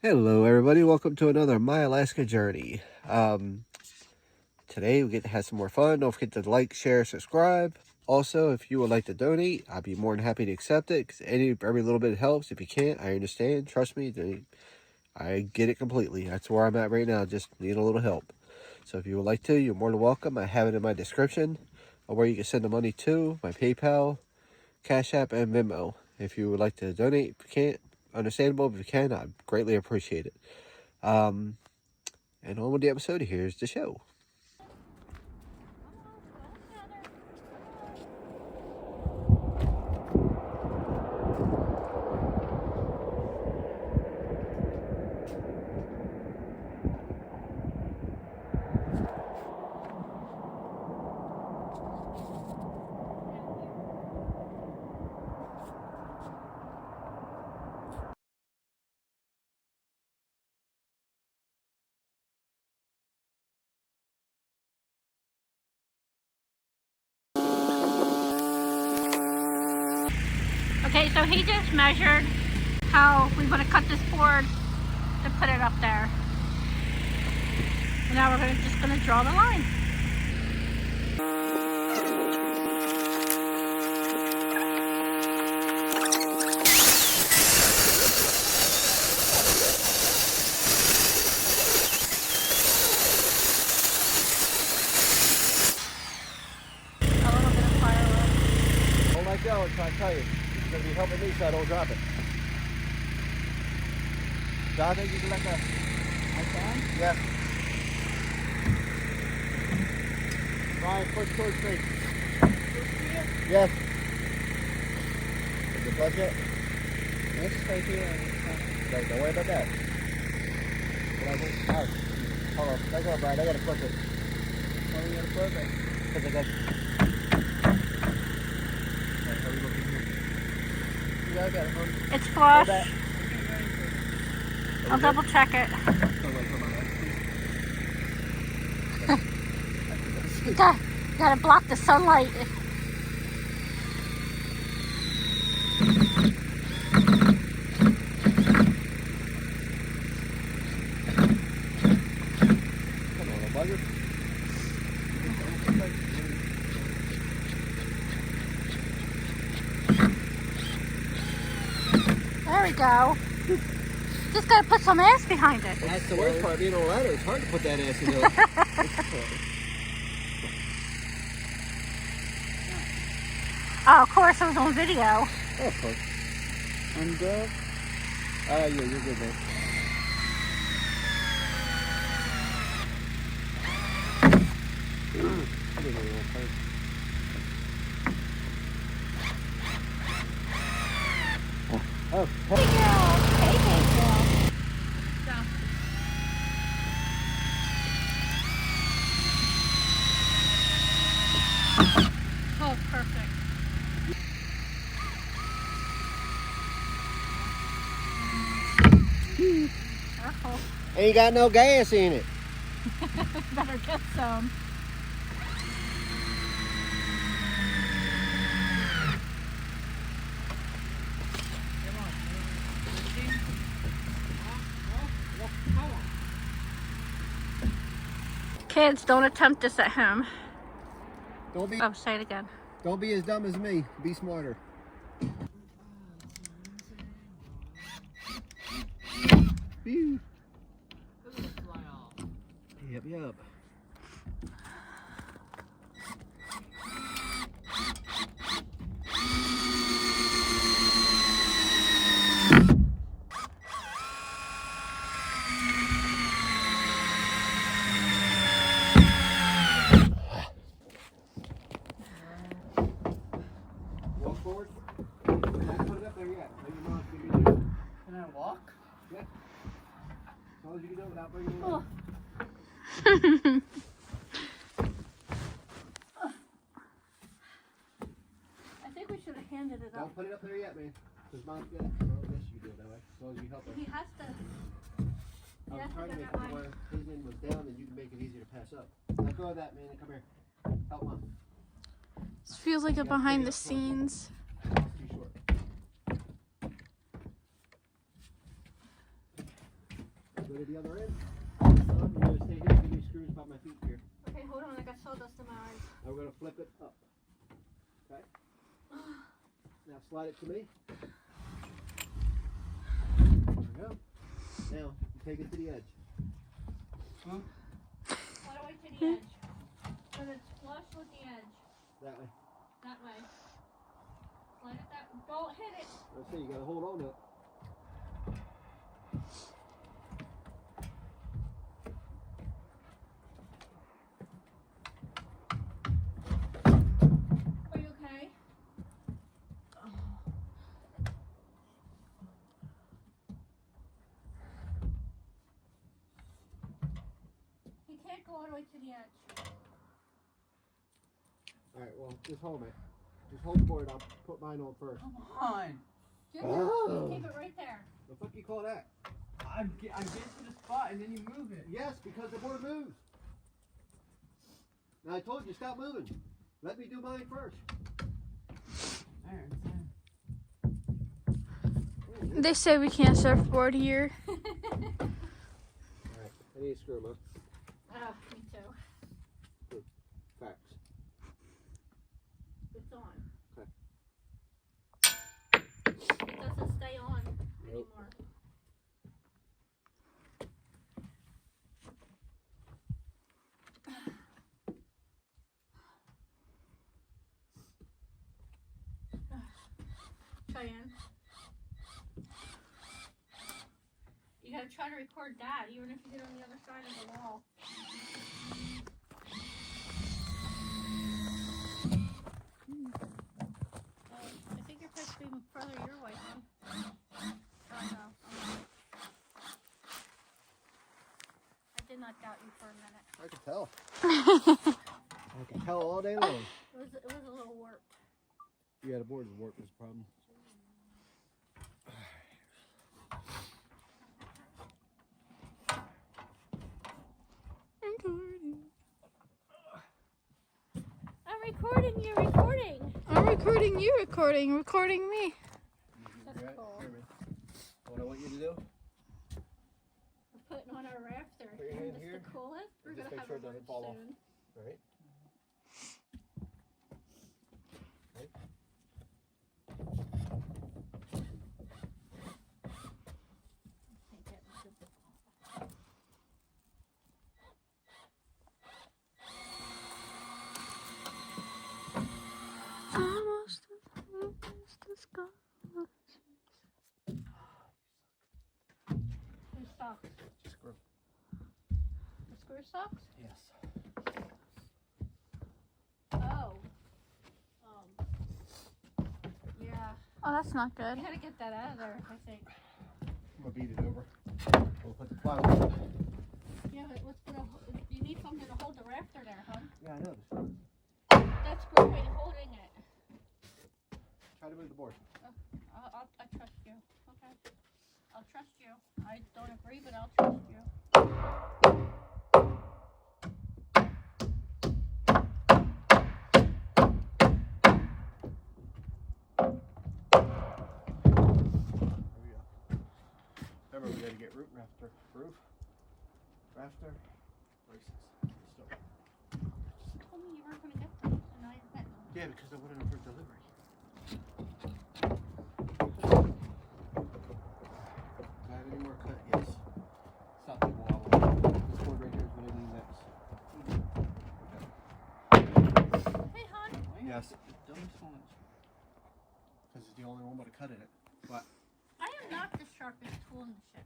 Hello everybody, welcome to another My Alaska Journey. Today we get to have some more fun. Don't forget to like, share, subscribe. Also, if you would like to donate, I'd be more than happy to accept it, because every little bit helps. If you can't, I understand. Trust me, I get it completely. That's where I'm at right now, just need a little help. So if you would like to, you're more than welcome. I have it in my description of where you can send the money to, my PayPal, Cash App, and Venmo. If you would like to donate, if you can't, understandable. If you can, I'd greatly appreciate it. And on with the episode, here's the show. Okay, so he just measured how we want to cut this board to put it up there. And now we're just going to draw the line. A little bit of firewood. Don't let go until I tell you. It's going to be helping me so I don't drop it. Jonathan, you can let go. I can? Yeah. Ryan, push towards me. Yes. Is it flush yet? It's right here. Okay, don't worry about that. Alright. Hold on. Back up, Brian. I got to flip it. Why do you gotta flip it? Because I got... Okay, how are we looking here? Yeah, I got it, hon. It's flush. Hold that. I'll double check it. Oh, wait, come on. You gotta block the sunlight. Come on, bugger. There we go. Just gotta put some ass behind it. That's the worst part, being on a ladder. It's hard to put that ass in there. Oh, of course, it was on video. Oh, of course. I'm good. Yeah, you're good, man. Oh, Hey, girl. Hey, girl. Oh, perfect. Careful. ain't got no gas in it. Better get some. Kids, don't attempt this at home. Don't be, Oh, say it again. don't be as dumb as me. Be smarter. Phew. Yep. Walk forward. Don't put it up there yet. Let your mom figure it out. Can I walk? Yeah. As long as you can do it without bringing it Oh. up. I think we should have handed it Don't put it up there yet, man. Because mom's got it. Well, I guess you can do it that way. As long as you help her. He has to. I was Yeah, trying to I make got it where his end was down and you can make it easier to pass up. Let go of that, man, and come here. Help mom. This feels like a behind the scenes. It's too short. Go to the other end. I'm going to stay here and give me screws by my feet here. Okay, hold on. I got sawdust in my eyes. I'm going to flip it up. Okay? Now slide it to me. There we go. Now, you take it to the edge. All the way to the edge. So it's flush with the edge. That way. That way. Slide it that way. Don't hit it. Let's see, you got to hold on to it. Are you okay? He can't go all the way to the edge. Alright, well, just hold it. Just hold for it. I'll put mine on first. Come on. Just Oh. keep it right there. The fuck you call that? I get to the spot and then you move it. Yes, because the board moves. Now I told you, stop moving. Let me do mine first. There, They say we can't surfboard here. Alright, I need a screw, man. Oh, me too. Facts. It's on. Okay. It doesn't stay on anymore. Cheyenne. You gotta try to record that, even if you get on the other side of the wall. I think you're supposed to be further your way, huh? Oh no. I did not doubt you for a minute. I can tell. I can tell all day long. It was a little warped. Yeah, the board is warped is the problem. I'm recording you recording. I'm recording you recording me. That's cool. Here, man. What I want you to do? We're putting on our rafter. Put your hand It's here. the coolest. We're Just gonna make have sure a it doesn't lunch fall off. soon. Alright. Take that and zip it. Almost the sky. Whose socks? Screw. The screw socks? Yes. Oh. Yeah. Oh, that's not good. You gotta get that out of there, I think. I'm gonna beat it over. We'll put the plywood. Yeah, but you need something to hold the rafter there, huh? Yeah, I know. The screw. That screw is holding it. Try to move the board. I trust you. Okay. I'll trust you. I don't agree, but I'll trust you. There we go. Remember, we gotta get roof. Rafter. Braces. Still. You told me you weren't gonna get them, and now you're getting them. Yeah, because I wanted them for delivery. Do I have any more cut? Yes. Stop the wall. This board right here is what I need next. Hey, hon. Yes. The dumbest ones. Because it's the only one with a cut in it. What? I am not the sharpest tool in the shed.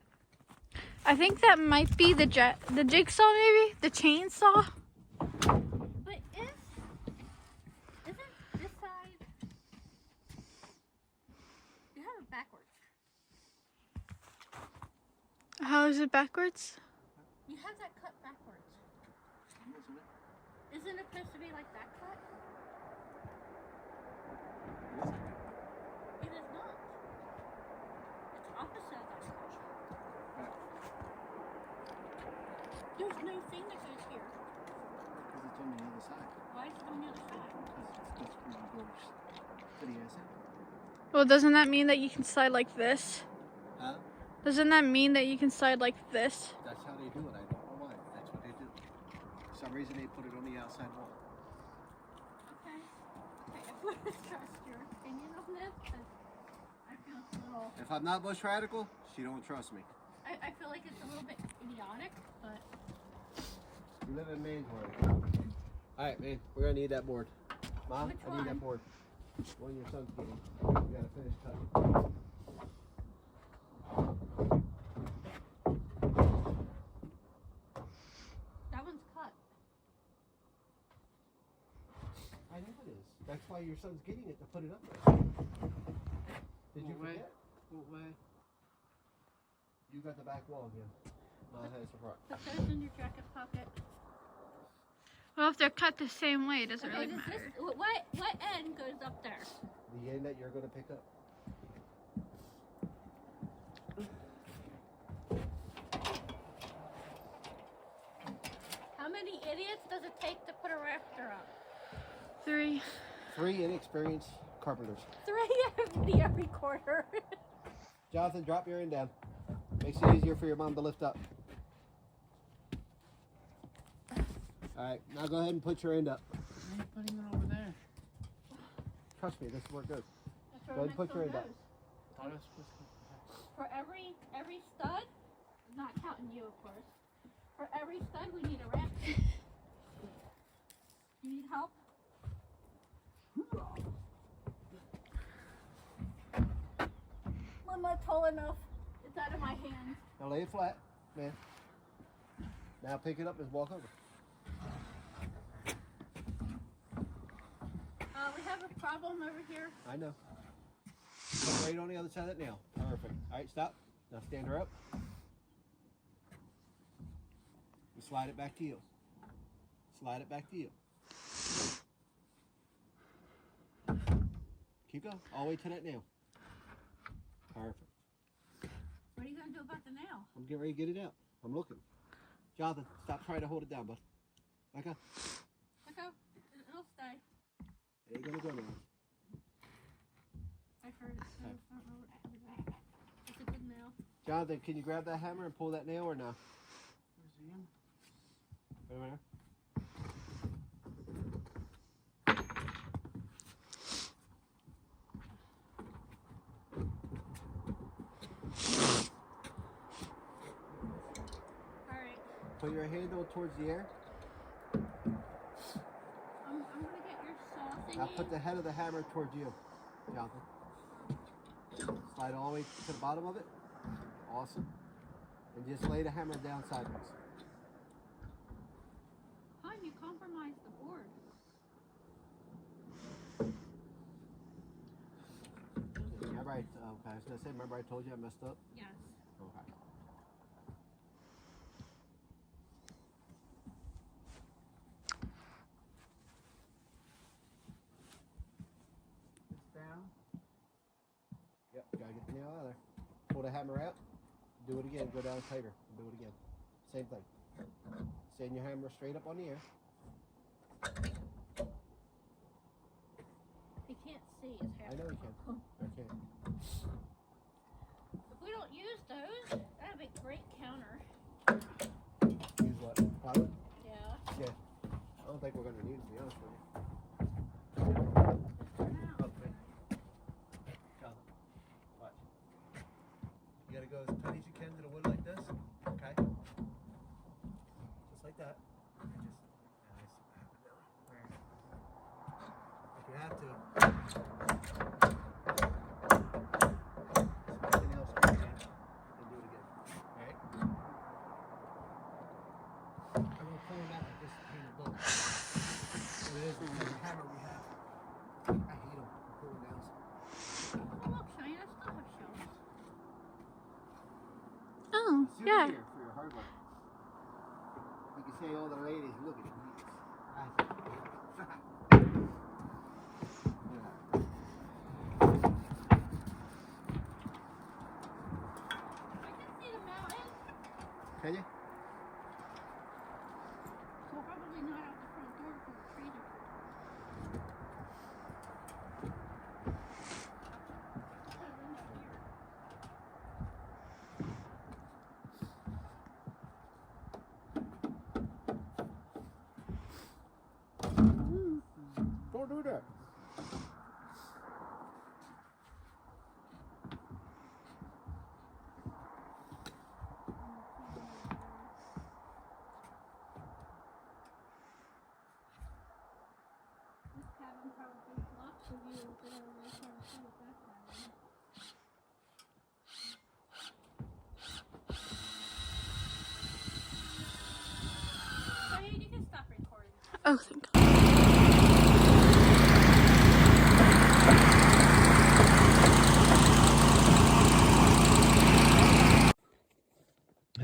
I think that might be the jigsaw, maybe the chainsaw. But isn't this side? You have it backwards. How is it backwards? You have that cut backwards. Isn't it supposed to be like that cut? It is not. It's opposite of that cut. There's no thing that goes here. Because it's on the other side. Why is it on the other side? Because it's where the board's pretty ass in. Well, doesn't that mean that you can slide like this? Huh? Doesn't that mean that you can slide like this? That's how they do it. I don't know why. That's what they do. For some reason, they put it on the outside wall. Okay. I would trust your opinion on this, but I feel it's a little. If I'm not bush radical, she don't trust me. I feel like it's a little bit idiotic, but. You live in man's world. All right, man. We're gonna need that board. Mom, Which I need one? that board. One your son's getting. We gotta finish cutting. That one's cut. I know it is. That's why your son's getting it to put it up there. Did you What way? forget? What way? You got the back wall again. Mom has the front. Put those in your jacket pocket. Well, if they're cut the same way, it doesn't Okay, really does matter. this, what end goes up there? The end that you're gonna pick up. How many idiots does it take to put a rafter up? 3. 3 inexperienced carpenters. 3 video recorder. Jonathan, drop your end down. Makes it easier for your mom to lift up. Alright, now go ahead and put your end up. Why are you putting it over there? Trust me, this is where it goes. That's where Go ahead the and put next your one end up. goes. I thought it was supposed to For every stud, not counting you of course, for every stud we need a rafter. You need help? I'm not tall enough. It's out of my hands. Now lay it flat, man. Now pick it up and walk over. We have a problem over here. I know. Put right on the other side of that nail. Perfect. Alright, stop. Now stand her up. And slide it back to you. Slide it back to you. Keep going. All the way to that nail. Perfect. What are you going to do about the nail? I'm getting ready to get it out. I'm looking. Jonathan, stop trying to hold it down, bud. Back up. Let go. It'll stay. It ain't gonna go now. I heard it. So it's not really- It's a good nail. Jonathan, can you grab that hammer and pull that nail or no? Where's the end? Wait a minute. Alright. Put your handle towards the air. I'm going to get your saw Now thingy. put the head of the hammer towards you, Jonathan. Slide all the way to the bottom of it. Awesome. And just lay the hammer down sideways. Hon, you compromised the board. Remember I was gonna say, remember I told you I messed up? Yes. Okay. It's down. Yep, gotta get the nail out of there. Pull the hammer out. Do it again. Go down tighter. Do it again. Same thing. Send your hammer straight up on the air. He can't see his hair. I know you can. Okay. If we don't use those, that'd be a great counter. Use what? Plywood? Yeah. Yeah. I don't think we're gonna need it, to be honest with you. For now. Okay. Come. Watch. You gotta go as tight as you can to the wood like this. Okay. Just like that. If you have to. Something else you can, and do it again. Alright? I'm gonna pull him out like this to clean the boat. So it is the type of hammer we have. I hate them. Pulling down. Oh, look, Shane, I still have shells. Oh, Souvenir yeah. for your hard work. You can say all the ladies, look at it. I can see the mountain. Can you? Well, probably not out the front door because the trees are. Put a window here. Oh, thank God.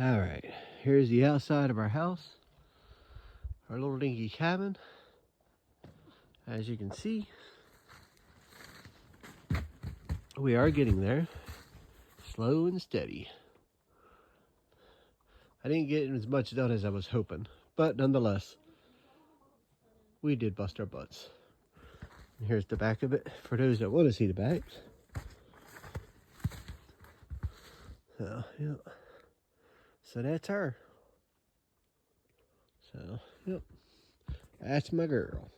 All right, here's the outside of our house, our little dinky cabin. As you can see, we are getting there, slow and steady. I didn't get as much done as I was hoping, but nonetheless, we did bust our butts. And here's the back of it for those that want to see the back. So, yep. So that's her. So, yep. That's my girl.